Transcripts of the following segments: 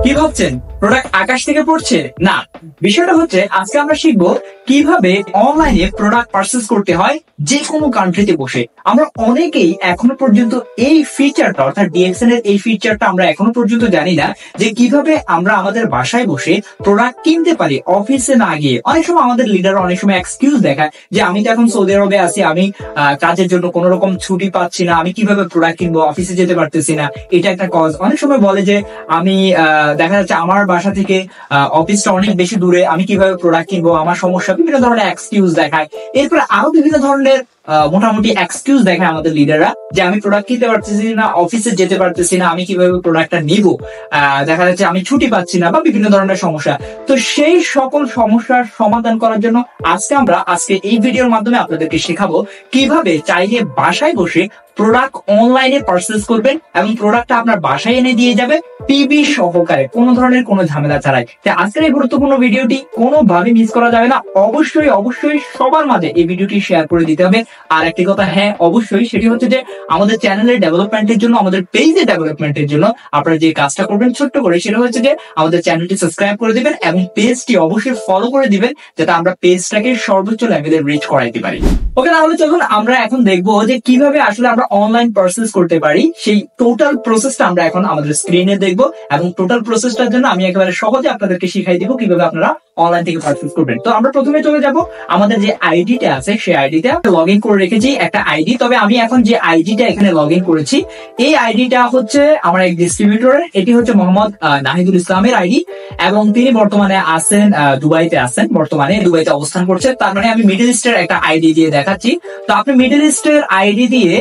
কি ভাবছেন প্রোডাক্ট আকাশ থেকে পড়ছে? না, বিষয়টা হচ্ছে আজকে আমরা শিখবো কিভাবে অনলাইনে প্রোডাক্ট পারচেজ করতে হয় যে কোনো কান্ট্রিতে বসে। আমরা অনেকেই এখনো পর্যন্ত এই ফিচারটা অর্থাৎ ডিএক্সএন এর এই ফিচারটা আমরা এখনো পর্যন্ত জানি না যে কিভাবে আমরা আমাদের বাসায় বসে প্রোডাক্ট কিনতে পারি অফিসে না গিয়ে। অনেক সময় আমাদের লিডার অনেক সময় এক্সকিউজ দেখায় যে আমি তো এখন সৌদি আরবে আছি, আমি কাজের জন্য কোন রকম ছুটি পাচ্ছি না, আমি কিভাবে প্রোডাক্ট কিনবো, অফিসে যেতে পারতেছি না, এটা একটা কজ। অনেক সময় বলে যে আমি দেখা যাচ্ছে আমার বাসা থেকে অফিসটা অনেক বেশি দূরে, আমি কিভাবে প্রোডাক্ট কিনবো, আমার সমস্যা, বিভিন্ন ধরনের এক্সকিউজ দেখায়। এরপরে আরো বিভিন্ন ধরনের মোটামুটি এক্সকিউজ দেখায় আমাদের লিডাররা যে আমি প্রোডাক্ট কিনতে পারতেছি না, অফিসে যেতে পারতেছি না, আমি কিভাবে প্রোডাক্টটা নিব, দেখা যাচ্ছে আমি ছুটি পাচ্ছি না, বা বিভিন্ন ধরনের সমস্যা। তো সেই সকল সমস্যার সমাধান করার জন্য আজকে এই ভিডিওর মাধ্যমে আপনাদেরকে শেখাবো কিভাবে চাইলে বাসায় বসে প্রোডাক্ট অনলাইনে পারচেজ করবেন এবং প্রোডাক্টটা আপনার বাসায় এনে দিয়ে যাবে পিবি সহকারে, কোনো ধরনের কোনো ঝামেলা ছাড়াই। আজকের এই গুরুত্বপূর্ণ ভিডিওটি কোনোভাবে মিস করা যাবে না। অবশ্যই সবার মাঝে এই ভিডিওটি শেয়ার করে দিতে হবে। আর একটি কথা, হ্যাঁ অবশ্যই, সেটি হচ্ছে যে আমাদের চ্যানেলের ডেভেলপমেন্টের জন্য, আমাদের পেজের ডেভেলপমেন্টের জন্য আপনারা যে কাজটা করবেন ছোট্ট করে, সেটা হচ্ছে যে আমাদের চ্যানেলটি সাবস্ক্রাইব করে দিবেন এবং পেজটি অবশ্যই ফলো করে দিবেন যাতে আমরা পেজটাকে সর্বোচ্চ লেভেলে রিচ করাইতে পারি। ওকে, তাহলে চলুন আমরা এখন দেখবো যে কিভাবে আসলে আমরা অনলাইন পারচেজ করতে পারি। সেই টোটাল প্রসেসটা আমরা এখন আমাদের স্ক্রিনে দেখবো এবং টোটাল প্রসেসটার জন্য আমি একেবারে সহজে আপনাদেরকে শিখাই দিব কিভাবে আপনারা অনলাইন থেকে পারচেজ করবেন। তো আমরা প্রথমে চলে যাব আমাদের যে আইডিটা আছে, সেই আইডিটা লগ ইন করে রেখেছি একটা আইডি। তবে আমি এখন যে আইডিটা এখানে লগ ইন করেছি, এই আইডিটা হচ্ছে আমার এক ডিস্ট্রিবিউটরের। এটি হচ্ছে মোহাম্মদ নাহিদুল ইসলামের আইডি এবং তিনি বর্তমানে আছেন দুবাইতে আছেন, বর্তমানে দুবাইতে অবস্থান করছে। তার মানে আমি মিডল ইস্টের একটা আইডি দিয়ে দেখাচ্ছি। তো আপনি মিডল ইস্টের আইডি দিয়ে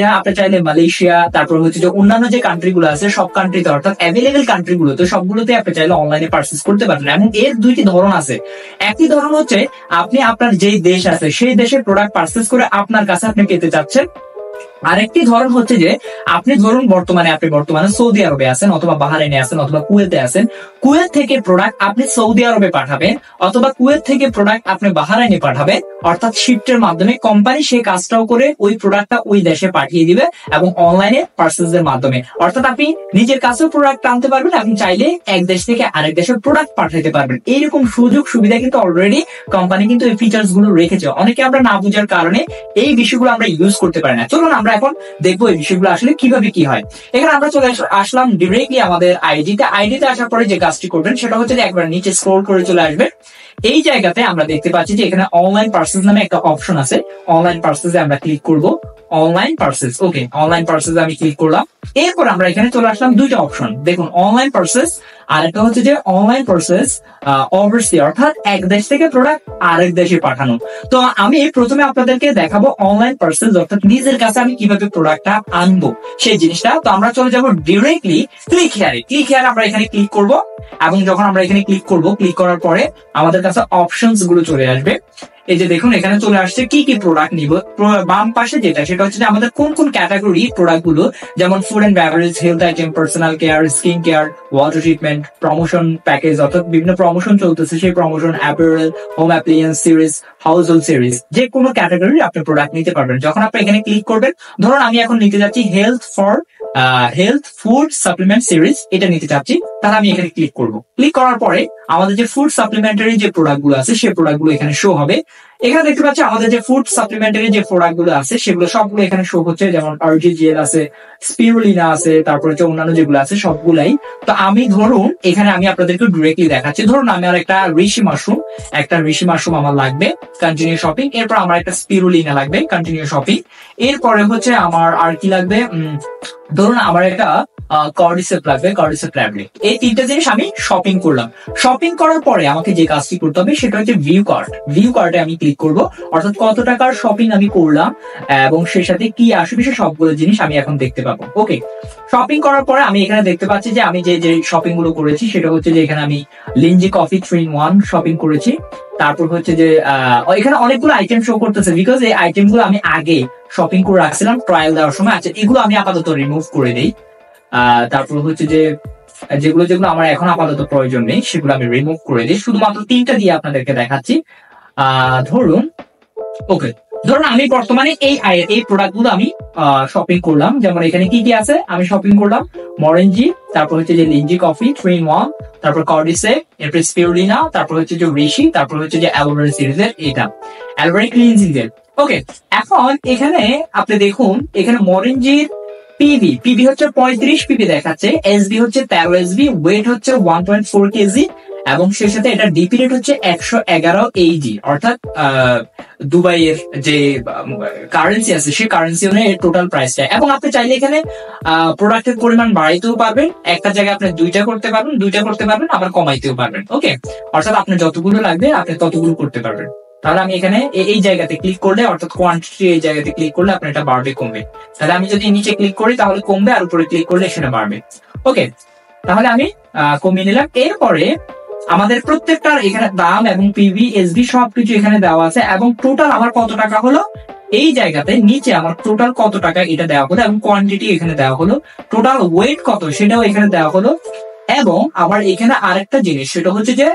না, আপনি চাইলে মালয়েশিয়া, তারপর হচ্ছে যে অন্যান্য যে কান্ট্রি গুলো আছে সব কান্ট্রিতে, অর্থাৎ অ্যাভেলেবল কান্ট্রি গুলো, তো সবগুলোতে আপনি চাইলে অনলাইনে পারচেজ করতে পারেন। এবং এর দুইটি ধরন আছে। একটি ধরন হচ্ছে আপনি আপনার যেই দেশ আছে সেই দেশের প্রোডাক্ট পারচেজ করে আপনার কাছে আপনি পেতে চাচ্ছেন। আরেকটি ধরন হচ্ছে যে আপনি ধরুন বর্তমানে সৌদি আরবে আছেন, অথবা বাহারাইনে আছেন, অথবা কুয়েতে আছেন। কুয়েত থেকে প্রোডাক্ট আপনি সৌদি আরবে পাঠাবেন, অথবা কুয়েত থেকে প্রোডাক্ট আপনি বাহারাইনে পাঠাবেন, অর্থাৎ শিফটের মাধ্যমে কোম্পানি সেই কাজটাও করে ওই প্রোডাক্টটা ওই দেশে পাঠিয়ে দিবে এবং অনলাইনে পারচেজের মাধ্যমে, অর্থাৎ আপনি নিজের কাছেও প্রোডাক্ট আনতে পারবেন এবং চাইলে এক দেশ থেকে আরেক দেশে প্রোডাক্ট পাঠাতে পারবেন। এইরকম সুযোগ সুবিধা কিন্তু অলরেডি কোম্পানি কিন্তু এই ফিচার্স গুলো রেখেছে। অনেকে আমরা না বুঝার কারণে এই বিষয়গুলো আমরা ইউজ করতে পারি না। চলুন আমরা এখন দেখবো এই বিষয়গুলো আসলে কিভাবে কি হয়। এখানে আমরা চলে আসলাম ডিরেক্টলি আমাদের আইডিতে আসার পরে যে কাজটি করবেন সেটা হচ্ছে যে একবার নিচে স্ক্রল করে চলে আসবে। এই জায়গাতে আমরা দেখতে পাচ্ছি যে এখানে অনলাইন পারচেজ নামে একটা অপশন আছে। অনলাইন পারচেজে আমরা ক্লিক করব, অনলাইন পারচেজ। ওকে, অনলাইন পারচেজে আমি ক্লিক করলাম। এরপর আমরা এখানে চলে আসলাম দুইটা অপশন, দেখুন অনলাইন পারচেজ আর একটা হচ্ছে যে অনলাইন পারচেজ ওভারসি, অর্থাৎ এক দেশ থেকে প্রোডাক্ট আরেক দেশে পাঠানো। তো আমি প্রথমে আপনাদেরকে দেখাবো অনলাইন পারচেজ, অর্থাৎ নিজের কাছে আমি কিভাবে প্রোডাক্টটা আনবো সেই জিনিসটা। তো আমরা চলে যাব ডিরেক্টলি ক্লিক হেয়ারে আমরা এখানে ক্লিক করব এবং যখন আমরা এখানে ক্লিক করব, ক্লিক করার পরে আমাদের কাছে অপশনস গুলো চলে আসবে। এই যে দেখুন এখানে চলে আসছে কি কি প্রোডাক্ট নিব। বাম পাশে সেটা হচ্ছে যে আমাদের কোন কোন ক্যাটাগরি প্রোডাক্ট গুলো, যেমন food and beverage, health item, personal care, skin care, water treatment, promotion package, অর্থাৎ বিভিন্ন প্রমোশন চলতেছে সেই promotion, apparel, home appliance series, household series, যে কোনো ক্যাটাগরির আপনি প্রোডাক্ট নিতে পারবেন। যখন আপনি এখানে ক্লিক করবেন, ধরুন আমি এখন নিতে যাচ্ছি হেলথ ফুড সাপ্লিমেন্ট সিরিজ, এটা নিতে চাচ্ছি, তাহলে আমি এখানে ক্লিক করব। ক্লিক করার পরে আমাদের যে ফুড সাপ্লিমেন্টারি যে প্রোডাক্ট গুলো আছে সেই প্রোডাক্ট গুলো এখানে শো হবে। এখানে দেখতে পাচ্ছি আমাদের যে ফুড সাপ্লিমেন্টারি যে প্রোডাক্ট গুলো আছে সেগুলো সবগুলো এখানে শো হচ্ছে, যেমন আরজি জেল আছে, স্পিরুলিনা আছে, তারপরে হচ্ছে অন্যান্য যেগুলো আছে সবগুলাই। তো আমি ধরুন এখানে আমি আপনাদেরকে ডিরেক্টলি দেখাচ্ছি। ধরুন আমার একটা ঋষি মাশরুম আমার লাগবে, কন্টিনিউ শপিং। এরপর আমার একটা স্পিরুলিনা লাগবে, কন্টিনিউ শপিং। এরপরে হচ্ছে আমার আর কি লাগবে, ধরুন আমার একটা কর্ডিসেপ লাগবে, কর্ডিসেপ ট্যাবলেট। এই তিনটা জিনিস আমি শপিং করলাম। শপিং করার পরে আমাকে যে কাজটি করতে হবে সেটা হচ্ছে ভিউ কার্টে আমি ক্লিক করব, অর্থাৎ কত টাকার শপিং আমি করলাম এবং সেই সাথে কি আসবে সে সবগুলো জিনিস আমি এখন দেখতে পাবো। ওকে, শপিং করার পরে আমি এখানে দেখতে পাচ্ছি যে আমি যে শপিং গুলো করেছি সেটা হচ্ছে যে এখানে আমি লিঞ্জি কফি 3-in-1 শপিং করেছি। তারপর হচ্ছে যে এখানে অনেকগুলো আইটেম শো করতেছে, বিকজ এই আইটেম গুলো আমি আগে শপিং করে রাখছিলাম ট্রায়াল দেওয়ার সময়। আচ্ছা, এগুলো আমি আপাতত রিমুভ করে দিই। তারপর হচ্ছে যে যেগুলো আমার এখন আপাতত প্রয়োজন নেই সেগুলো আমি রিমুভ করে দিই। শুধুমাত্র তিনটা দিয়ে আপনাদেরকে দেখাচ্ছি। ধরুন আমি বর্তমানে এই প্রোডাক্ট গুলো আমি শপিং করলাম, যেমন এখানে কি কি আছে আমি শপিং করলাম, মরেঞ্জি, তারপর হচ্ছে যে লিঞ্জি কফি 3 in 1, তারপর কর্ডিসে, এরপর স্পিরুলিনা, তারপর হচ্ছে যে ঋষি, তারপর হচ্ছে যে অ্যালোভেরা সিরিজের এটা অ্যালোভেরা ক্লিনজিং জেল। ওকে, এখন এখানে আপনি দেখুন এখানে মরেঞ্জির পিবি হচ্ছে 35 পিবি দেখাচ্ছে, এসবি হচ্ছে 13 এসবি, ওয়েট হচ্ছে 1.4 কেজি, এবং সেই সাথে এটা ডিপি রেট হচ্ছে 111 AED, অর্থাৎ দুবাইয়ের যে কারেন্সি আছে সেই কারেন্সি অনুযায়ী টোটাল প্রাইসটা। এবং আপনি চাইলে এখানে প্রোডাক্টের পরিমাণ বাড়াইতেও পারবেন, একটা জায়গায় আপনি দুইটা করতে পারবেন, আবার কমাইতেও পারবেন। ওকে, অর্থাৎ আপনার যতগুলো লাগবে আপনি ততগুলো করতে পারবেন। তাহলে আমি এখানে এই জায়গাতে ক্লিক করলে, অর্থাৎ কোয়ান্টিটি এই জায়গাতে ক্লিক করলে আপনার এটা বাড়বে কমবে। তাহলে আমি যদি নিচে ক্লিক করি তাহলে কমবে, আর উপরে ক্লিক করলে সেটা বাড়বে। ওকে, তাহলে আমি কমিয়ে নিলাম। এরপরে আমাদের প্রত্যেকটার এখানে দাম এবং পিভি এসবি সবকিছু এখানে দেওয়া আছে, এবং টোটাল আমার কত টাকা হলো এই জায়গাতে নিচে আমার টোটাল কত টাকা এটা দেওয়া হলো, এবং কোয়ান্টিটি এখানে দেওয়া হলো, টোটাল ওয়েট কত সেটাও এখানে দেওয়া হলো। এবং আবার এখানে আরেকটা জিনিস, সেটা হচ্ছে যে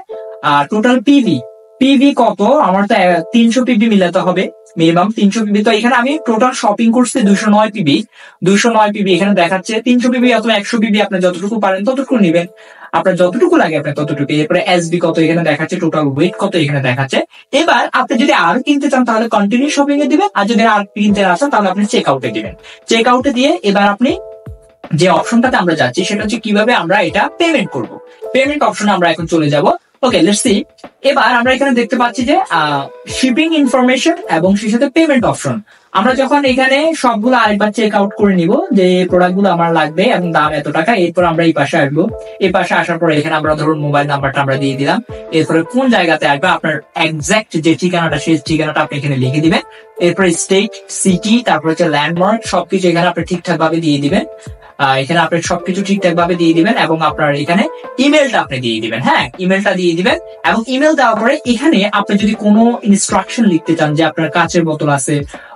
টোটাল পিভি কত, আমার তো 300 পিভি মিলাতে হবে, মিনিমাম 300 পিভি। তো এখানে আমি টোটাল শপিং করছি 209 পিভি এখানে দেখাচ্ছে। 300 পিভি অথবা 100 পিভি আপনি যতটুকু পারেন ততটুকু নেবেন, আপনার যতটুকু লাগে আপনার ততটুকু। এরপরে এসবি কত এখানে দেখাচ্ছে, টোটাল ওয়েট কত এখানে দেখাচ্ছে। এবার আপনি যদি আরো কিনতে চান তাহলে কন্টিনিউ শপিং এ দিবেন, আর যদি আর কিনতে না চান তাহলে আপনি চেক আউটে দিবেন। চেক আউটে দিয়ে এবার আপনি যে অপশনটাতে আমরা যাচ্ছি সেটা হচ্ছে কিভাবে আমরা এটা পেমেন্ট করব। পেমেন্ট অপশনে আমরা এখন চলে যাব। ওকে, লেটস সি। এবার আমরা এখানে দেখতে পাচ্ছি যে শিপিং ইনফরমেশন এবং সেই সাথে পেমেন্ট অপশন। আমরা যখন এখানে সবগুলো আরেকবার চেক আউট করে নিব যে প্রোডাক্ট গুলো আমার লাগবে এবং দাম এত টাকা, এরপর আমরা এই পাশে আসবো। এই পাশে আসার পরে এখানে আমরা ধরুন মোবাইল নাম্বারটা আমরা দিয়ে দিলাম। এরপরে কোন জায়গাতে আসবে আপনার এক্সাক্ট যে ঠিকানাটা সেই ঠিকানাটা আপনি এখানে লিখে দিবেন। এরপরে স্টেট, সিটি, তারপর হচ্ছে ল্যান্ডমার্ক সবকিছু এখানে আপনি ঠিকঠাক ভাবে দিয়ে দিবেন। এখানে আপনি সবকিছু ঠিকঠাক ভাবে দিয়ে দিবেন, এবং আপনার এখানে ইমেলটা আপনি দিয়ে দিবেন। হ্যাঁ, ইমেলটা দিয়ে দিবেন, এবং ইমেল দেওয়ার পরে এখানে আপনি যদি কোনো ইনস্ট্রাকশন লিখতে চান যে আপনার কাচের বোতল আছে,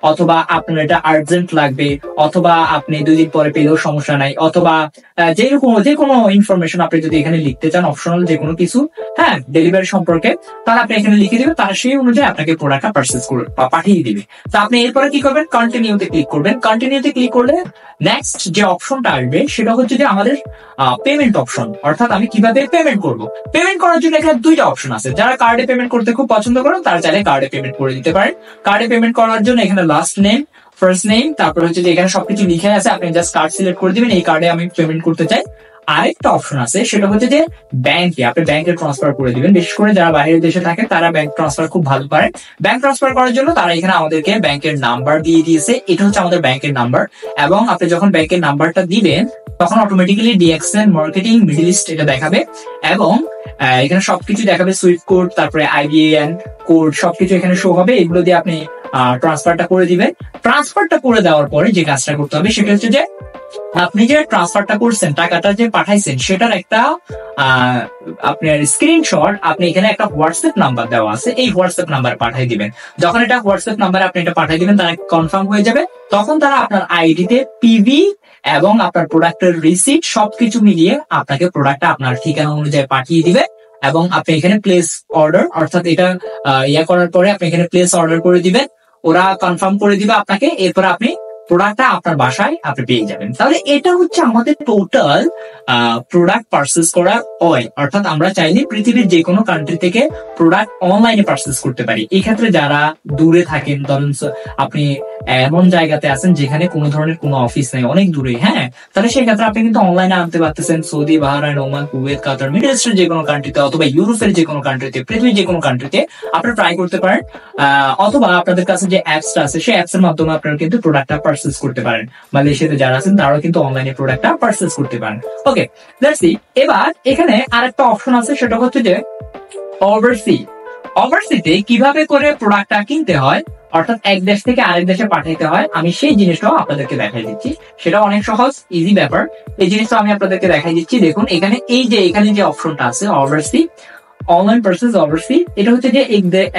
অথবা আপনার এটা আর্জেন্ট লাগবে, অথবা আপনি 2 দিন পরে পেলেও সমস্যা নাই, অথবা যে কোনো ইনফরমেশন আপনি যদি এখানে লিখতে চান, অপশনাল যে কোনো কিছু, হ্যাঁ, ডেলিভারি সম্পর্কে, তাহলে আপনি এখানে লিখে দিবেন, তারা সেই অনুযায়ী আপনাকে প্রোডাক্টটা পারচেজ করে পাঠিয়ে দিবে। তো আপনি এরপরে কি করবেন, কন্টিনিউতে ক্লিক করবেন। কন্টিনিউতে ক্লিক করলে নেক্সট যে অপশনটা আসবে সেটা হচ্ছে যে আমাদের পেমেন্ট অপশন, অর্থাৎ আমি কিভাবে পেমেন্ট করব। পেমেন্ট করার জন্য এখানে দুইটা অপশন আছে। যারা কার্ডে পেমেন্ট করতে খুব পছন্দ করেন তারা চাইলে কার্ডে পেমেন্ট করে দিতে পারেন। কার্ডে পেমেন্ট করার জন্য এখানে লাস্ট নেম, ফার্স্ট নেম, তারপর হচ্ছে যে এখানে সবকিছু লিখে আছে, আপনি জাস্ট কার্ড সিলেক্ট করে দিবেন, এই কার্ডে আমি পেমেন্ট করতে চাই। আরেকটা অপশন আছে, সেটা হচ্ছে যে ব্যাংকে আপনি ব্যাংকে ট্রান্সফার করে দিবেন। বিশেষ করে যারা বাইরের দেশে থাকে তারা ব্যাংক ট্রান্সফার খুব ভালো পারে। ব্যাংক ট্রান্সফার করার জন্য তারা এখানে আমাদেরকে ব্যাংকের নাম্বার দিয়ে দিয়েছে, এটা হচ্ছে আমাদের ব্যাংকের নাম্বার। এবং আপনি যখন ব্যাংকের নাম্বারটা দিবেন তখন automatically DXN marketing middle east এটা দেখাবে, এবং এখানে সবকিছু দেখাবে, সুইফট কোড, তারপরে আইবিএন কোড সবকিছু এখানে শো হবে। এগুলো দিয়ে আপনি ট্রান্সফারটা করে দিবেন। ট্রান্সফারটা করে দেওয়ার পরে যে কাজটা করতে হবে সেটা হচ্ছে যে আপনি যে ট্রান্সফারটা করছেন, টাকাটা যে পাঠাইছেন, সেটার একটা আপনার স্ক্রিনশট আপনি এখানে একটা হোয়াটসঅ্যাপ নাম্বার দেওয়া আছে, এই হোয়াটসঅ্যাপ নাম্বার পাঠিয়ে দিবেন। যখন এটা হোয়াটসঅ্যাপ নাম্বারে আপনি এটা পাঠিয়ে দিবেন, তারা কনফার্ম হয়ে যাবে। তখন তারা আপনার আইডিতে পিভি এবং আপনার প্রোডাক্টের রিসিট সবকিছু মিলিয়ে আপনাকে প্রোডাক্টটা আপনার ঠিকানা অনুযায়ী পাঠিয়ে দিবে। এবং আপনি এখানে প্লেস অর্ডার, অর্থাৎ এটা করার পরে আপনি এখানে প্লেস অর্ডার করে দিবেন, ওরা কনফার্ম করে দিবে আপনাকে। এরপর আপনি প্রোডাক্টটা আপনার বাসায় আপনি পেয়ে যাবেন। তাহলে এটা হচ্ছে আমাদের টোটাল প্রোডাক্ট পারচেস করার ওয়ে, অর্থাৎ আমরা চাইলে পৃথিবীর যে কোনো কান্ট্রি থেকে প্রোডাক্ট অনলাইনে পারচেস করতে পারি। এই ক্ষেত্রে যারা দূরে থাকেন, ধরুন আপনি এমন জায়গাতে আছেন যেখানে কোনো ধরনের কোনো অফিস নেই, অনেক দূরে, হ্যাঁ, তাহলে সেই ক্ষেত্রে আপনি কিন্তু অনলাইনে আনতে পারতেছেন। সৌদি, বাহরাইন, ওমান, কুয়েত, কাতার, মিডল ইস্টের যে কোনো কান্ট্রিতে, অথবা ইউরোপের যে কোনো কান্ট্রিতে, পৃথিবীর যে কোনো কান্ট্রিতে আপনি ট্রাই করতে পারেন। অথবা আপনাদের কাছে যে অ্যাপসটা আছে সেই অ্যাপস এর মাধ্যমে আপনারা কিন্তু প্রোডাক্টটা পারচেস করতে পারেন। মালয়েশিয়াতে যারা আছেন তারাও কিন্তু অনলাইনে প্রোডাক্টটা পারচেস করতে পারেন। ওকে, লেটস সি। এবার এখানে আরেকটা অপশন আছে, সেটা হচ্ছে যে ওভারসি। ওভারসিতে কিভাবে করে প্রোডাক্টটা কিনতে হয়, অর্থাৎ এক দেশ থেকে আরেক দেশে পাঠাইতে হয়, আমি সেই জিনিসটাও আপনাদেরকে দেখাই দিচ্ছি। সেটা অনেক সহজ, ইজি ব্যাপার। এই জিনিসটা আমি আপনাদেরকে দেখাই দিচ্ছি। দেখুন এখানে এখানে যে অপশনটা আছে ওভারসি, অনলাইন পারচেজ ওভারসি, এটা হচ্ছে যে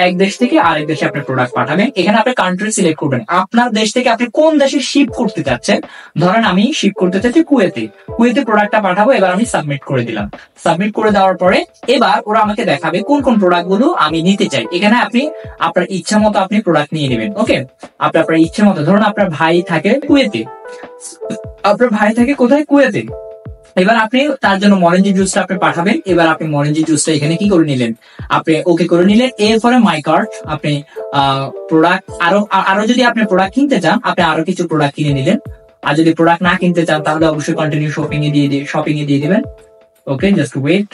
এক দেশ থেকে আরেক দেশে আপনি প্রোডাক্ট পাঠাবেন। এখানে আপনি কান্ট্রি সিলেক্ট করবেন, আপনার দেশ থেকে আপনি কোন দেশে শিপ করতে চাচ্ছেন। ধরেন আমি শিপ করতে চাচ্ছি কুয়েতে প্রোডাক্টটা পাঠাবো। এবার আমি সাবমিট করে দিলাম। সাবমিট করে দেওয়ার পরে এবার ওরা আমাকে দেখাবে কোন কোন প্রোডাক্ট গুলো আমি নিতে চাই। এখানে আপনি আপনার ইচ্ছা মতো আপনি প্রোডাক্ট নিয়ে নেবেন। ওকে, আপনি আপনার ইচ্ছা মতো, ধরুন আপনার ভাই থাকে কুয়েতে, আপনার ভাই থাকে কোথায়, কুয়েতে। এবার আপনি তার জন্য মরেঞ্জি জুসটা আপনি পাঠাবেন। এবার আপনি মরেঞ্জি জুসটা এখানে কি করে নিলেন, আপনি ওকে করে নিলেন। এরপরে মাই কার্ট, আপনি প্রোডাক্ট আরো যদি আপনি প্রোডাক্ট কিনতে চান, আপনি আরো কিছু প্রোডাক্ট কিনে নিলেন। আর যদি প্রোডাক্ট না কিনতে চান তাহলে অবশ্যই কন্টিনিউ শপিং এ দিয়ে দিবেন। Okay, just wait,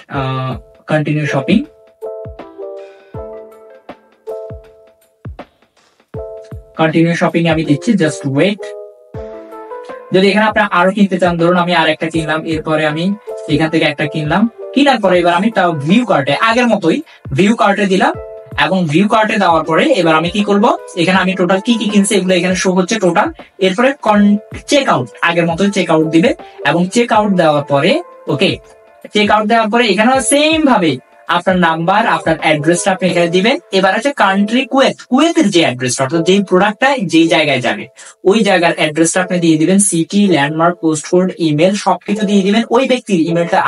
continue shopping. Continue shopping আমি দিচ্ছি, জাস্ট ওয়েট। যদি এখানে আপনি আরো কিনতে চান, ধরুন আমি আর একটা কিনলাম, এরপরে আমি এখান থেকে একটা কিনলাম, কেনার পরে এবার আমি তাও ভিউ কার্টে আগের মতোই ভিউ কার্টে দিলাম, এবং ভিউ কার্টে দেওয়ার পরে এবার আমি কি করব, এখানে আমি টোটাল কি কি কিনছি এগুলো এখানে শো হচ্ছে টোটাল। এরপরে চেক আউট, আগের মতোই চেক আউট দিবে, এবং চেক আউট দেওয়ার পরে ওকে, চেক আউট দেওয়ার পরে এখানে সেম ভাবে আপনার নাম্বার, আপনার অ্যাড্রেসটা আপনি এখানে দিবেন। এবার আছে কান্ট্রি কুয়েত, কুয়েতের যে অ্যাড্রেসটা, অর্থাৎ যে প্রোডাক্টটা যে জায়গায় যাবে ওই জায়গার অ্যাড্রেসটা আপনি দিয়ে দিবেন, সিটি, ল্যান্ডমার্ক, পোস্টকোড, ইমেল সবকিছু দিয়ে দিবেন। ওই ব্যক্তির ইমেলটা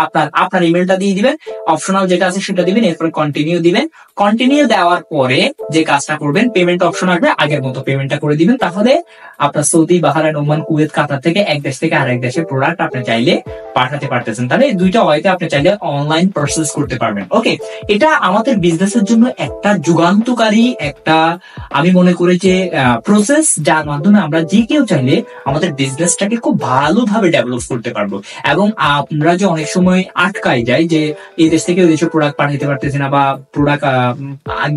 আপনার ইমেলটা দিয়ে দিবেন, অপশনাল যেটা আছে সেটা দিবেন, এরপরে কন্টিনিউ দিবেন। কন্টিনিউ দেওয়ার পরে যে কাজটা করবেন, পেমেন্ট অপশন আসবে, আগের মতো পেমেন্টটা করে দিবেন। তাহলে আপনার সৌদি, বাহরাইন, ওমান, কুয়েত, কাতার থেকে এক দেশ থেকে আরেক দেশে প্রোডাক্ট আপনি চাইলে পাঠাতে পারতেছেন। তাহলে এই দুইটা ওয়েতে আপনি চাইলে অনলাইন পারচেজ করতে পারবেন। ওকে, এটা আমাদের বিজনেসের জন্য একটা যুগান্তকারী একটা, আমি মনে করি যে প্রসেস, যার মাধ্যমে আমরা যে কেউ চাইলে আমাদের বিজনেসটাকে খুব ভালোভাবে ডেভেলপ করতে পারবো। এবং আমরা যে অনেক সময় আটকাই যাই যে এই দেশ থেকে ওই দেশে প্রোডাক্ট পাঠাতে পারতেছি না, বা প্রোডাক্ট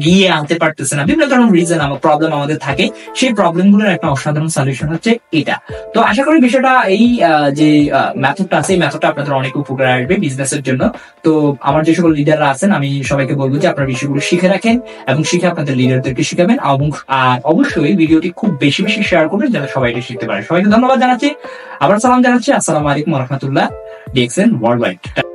গিয়ে আনতে পারতেছে না, বিভিন্ন ধরনের রিজন, প্রবলেম আমাদের থাকে। সেই প্রবলেম গুলোর একটা অসাধারণ সলিউশন হচ্ছে এটা। তো আশা করি বিষয়টা এই যে মেথডটা আছে, এই মেথডটা আপনাদের অনেক উপকার আসবে বিজনেসের জন্য। তো আমার যে সকল লিডাররা আছেন, আমি সবাইকে বলবো যে আপনারা বিষয়গুলো শিখে রাখেন এবং শিখে আপনাদের লিডারদেরকে শিখাবেন, এবং অবশ্যই ভিডিওটি খুব বেশি বেশি শেয়ার করবেন যাতে সবাই এটা শিখতে পারে। সবাইকে ধন্যবাদ জানাচ্ছি, আবার সালাম জানাচ্ছি। আসসালামু আলাইকুম ওয়া রাহমাতুল্লাহ। DXN world wide.